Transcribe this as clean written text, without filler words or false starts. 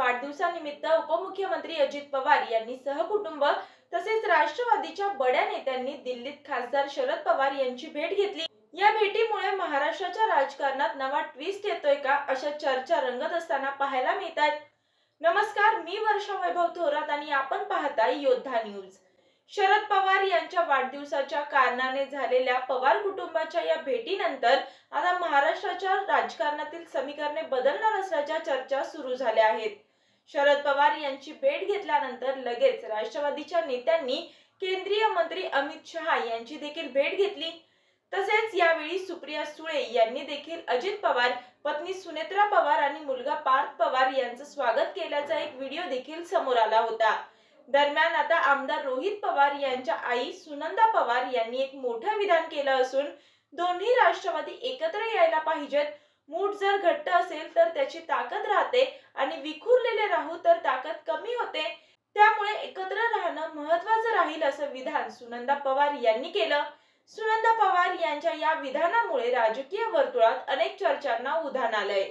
वाढदिवसानिमित्त उपमुख्यमंत्री अजित पवार यांनी सहकुटुंब तसेच राष्ट्रवादीच्या बड्या नेत्यांनी दिल्लीत खासदार शरद पवार यांची भेट घेतली। या भेटीमुळे महाराष्ट्राच्या राजकारणात नवा ट्विस्ट येतोय का अशा चर्चा रंगत असताना पाहायला मिळतात। नमस्कार, मी वर्षा वैभव थोरात आणि आपण पाहताय योद्धा न्यूज। शरद पवार यांच्या वाढदिवसाच्या कारणाने झालेल्या पवार कुटुंबाच्या या भेटीनंतर आता महाराष्ट्राच्या राजकारणातील समीकरणे बदलणार असल्याच्या चर्चा सुरू झाल्या आहेत। शरद पवार यांची भेट घेतल्यानंतर लगेच राष्ट्रवादीच्या नेत्यांनी केंद्रीय मंत्री अमित शहा यांची देखील भेट घेतली। तसेच यावेळी सुप्रिया सुळे यांनी देखील अजित पवार, पत्नी सुनेत्रा पवार आणि मुलगा पार्थ पवार यांचं स्वागत केल्याचा एक व्हिडिओ देखील समोर आला होता। दरम्यान आता आमदार रोहित पवार यांच्या आई सुनंदा पवार यांनी एक मोठं विधान केलं असून दोन्ही राष्ट्रवादी एकत्र यायला पाहिजेत। मूठ जर घट्ट असेल तर त्याची ताकद राहते आणि विखुरलेले राहू तर ताकद कमी होते, त्यामुळे एकत्र राहणं महत्त्वाचं राहील असं विधान सुनंदा पवार यांनी केलं। सुनंदा पवार यांच्या या विधानामुळे राजकीय वर्तुळात अनेक चर्चांना उधाण आलंय।